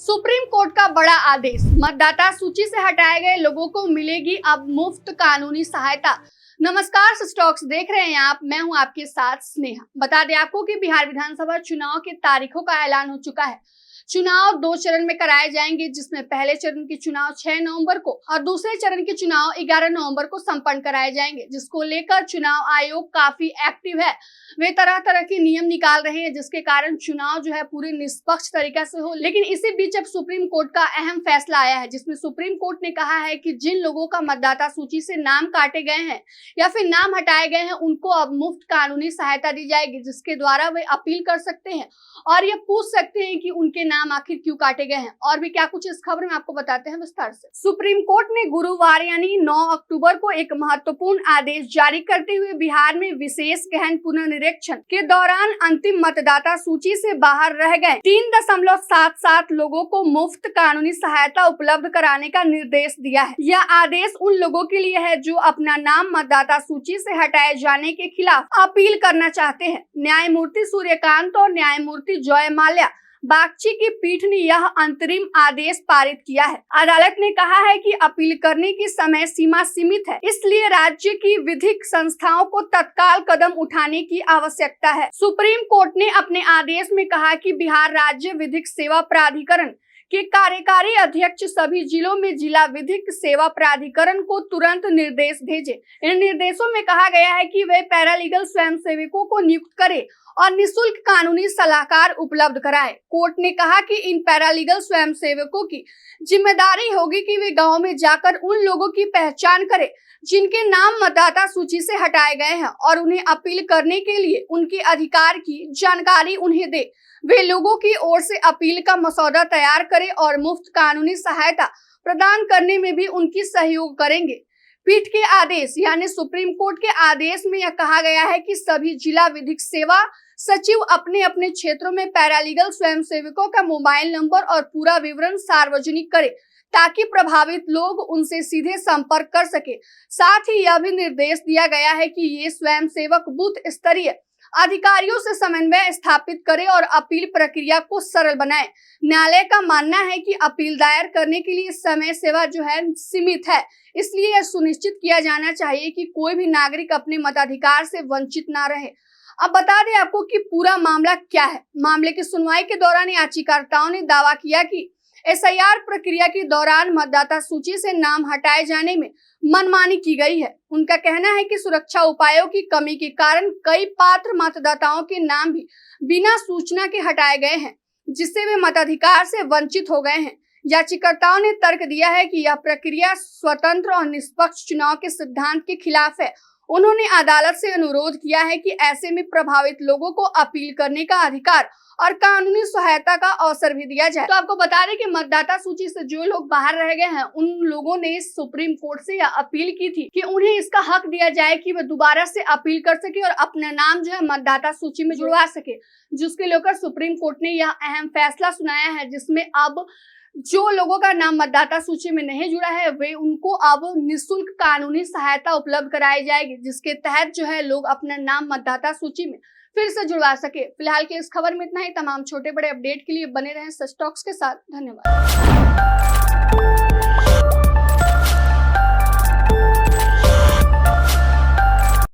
Supreme court का बड़ा आदेश, मतदाता सूची से हटाए गए लोगों को मिलेगी अब मुफ्त कानूनी सहायता। नमस्कार, स्टॉक्स देख रहे हैं आप, मैं हूं आपके साथ स्नेहा। बता दें आपको कि बिहार विधानसभा चुनाव की तारीखों का ऐलान हो चुका है। चुनाव 2 चरण में कराए जाएंगे, जिसमें पहले चरण के चुनाव 6 नवंबर को और दूसरे चरण के चुनाव 11 नवंबर को संपन्न कराए जाएंगे, जिसको लेकर चुनाव आयोग काफी एक्टिव है। वे तरह तरह के नियम निकाल रहे हैं, जिसके कारण चुनाव जो है पूरे निष्पक्ष तरीके से हो। लेकिन इसी बीच अब सुप्रीम कोर्ट का अहम फैसला आया है, जिसमें सुप्रीम कोर्ट ने कहा है कि जिन लोगों का मतदाता सूची से नाम काटे गए हैं या फिर नाम हटाए गए हैं, उनको अब मुफ्त कानूनी सहायता दी जाएगी, जिसके द्वारा वे अपील कर सकते हैं और ये पूछ सकते हैं कि उनके नाम आखिर क्यों काटे गए हैं। और भी क्या कुछ इस खबर में आपको बताते हैं विस्तार से। सुप्रीम कोर्ट ने गुरुवार यानी 9 अक्टूबर को एक महत्वपूर्ण आदेश जारी करते हुए बिहार में विशेष गहन पुनर्निरीक्षण के दौरान अंतिम मतदाता सूची से बाहर रह गए 3.77 लोगों को मुफ्त कानूनी सहायता उपलब्ध कराने का निर्देश दिया है। यह आदेश उन लोगों के लिए है जो अपना नाम मतदाता सूची से हटाए जाने के खिलाफ अपील करना चाहते हैं। न्यायमूर्ति सूर्यकांत और न्यायमूर्ति जय माल्या बागची की पीठ ने यह अंतरिम आदेश पारित किया है। अदालत ने कहा है कि अपील करने की समय सीमा सीमित है, इसलिए राज्य की विधिक संस्थाओं को तत्काल कदम उठाने की आवश्यकता है। सुप्रीम कोर्ट ने अपने आदेश में कहा कि बिहार राज्य विधिक सेवा प्राधिकरण के कार्यकारी अध्यक्ष सभी जिलों में जिला विधिक सेवा प्राधिकरण को तुरंत निर्देश भेजे। इन निर्देशों में कहा गया है कि वे पैरालीगल स्वयंसेवकों को नियुक्त करे और निःशुल्क कानूनी सलाहकार उपलब्ध कराए। कोर्ट ने कहा कि इन पैरालीगल स्वयंसेवकों की जिम्मेदारी होगी कि वे गांव में जाकर उन लोगों की पहचान करें जिनके नाम मतदाता सूची से हटाए गए हैं और उन्हें अपील करने के लिए उनके अधिकार की जानकारी उन्हें दे। वे लोगों की ओर से अपील का मसौदा तैयार करें और मुफ्त कानूनी सहायता प्रदान करने में भी उनकी सहयोग करेंगे। पीठ के आदेश यानी सुप्रीम कोर्ट के आदेश में यह कहा गया है कि सभी जिला विधिक सेवा सचिव अपने अपने क्षेत्रों में पैरालीगल स्वयंसेवकों का मोबाइल नंबर और पूरा विवरण सार्वजनिक करें, ताकि प्रभावित लोग उनसे सीधे संपर्क कर सके। साथ ही यह भी निर्देश दिया गया है कि ये स्वयंसेवक बूथ स्तरीय अधिकारियों से समन्वय स्थापित करें और अपील प्रक्रिया को सरल बनाएं। न्यायालय का मानना है कि अपील दायर करने के लिए समय सीमा जो है सीमित है, इसलिए यह सुनिश्चित किया जाना चाहिए कि कोई भी नागरिक अपने मताधिकार से वंचित न रहे। अब बता दें आपको कि पूरा मामला क्या है। मामले की सुनवाई के दौरान याचिकाकर्ताओं ने दावा किया कि एसआईआर प्रक्रिया के दौरान मतदाता सूची से नाम हटाए जाने में मनमानी की गई है। उनका कहना है कि सुरक्षा उपायों की कमी के कारण कई पात्र मतदाताओं के नाम भी बिना सूचना के हटाए गए हैं, जिससे वे मताधिकार से वंचित हो गए हैं। याचिकाकर्ताओं ने तर्क दिया है कि यह प्रक्रिया स्वतंत्र और निष्पक्ष चुनाव के सिद्धांत के खिलाफ है। उन्होंने अदालत से अनुरोध किया है कि ऐसे में प्रभावित लोगों को अपील करने का अधिकार और कानूनी सहायता का अवसर भी दिया जाए। तो आपको बता दें कि मतदाता सूची से जो लोग बाहर रह गए हैं, उन लोगों ने सुप्रीम कोर्ट से यह अपील की थी कि उन्हें इसका हक दिया जाए कि वे दोबारा से अपील कर सके और अपना नाम जो है मतदाता सूची में जुड़वा सके, जिसके लेकर सुप्रीम कोर्ट ने यह अहम फैसला सुनाया है, जिसमें अब जो लोगों का नाम मतदाता सूची में नहीं जुड़ा है, वे उनको अब निःशुल्क कानूनी सहायता उपलब्ध कराई जाएगी, जिसके तहत जो है लोग अपना नाम मतदाता सूची में फिर से जुड़वा सके। फिलहाल की इस खबर में इतना ही। तमाम छोटे बड़े अपडेट के लिए बने रहें स्टॉक्स के साथ। धन्यवाद।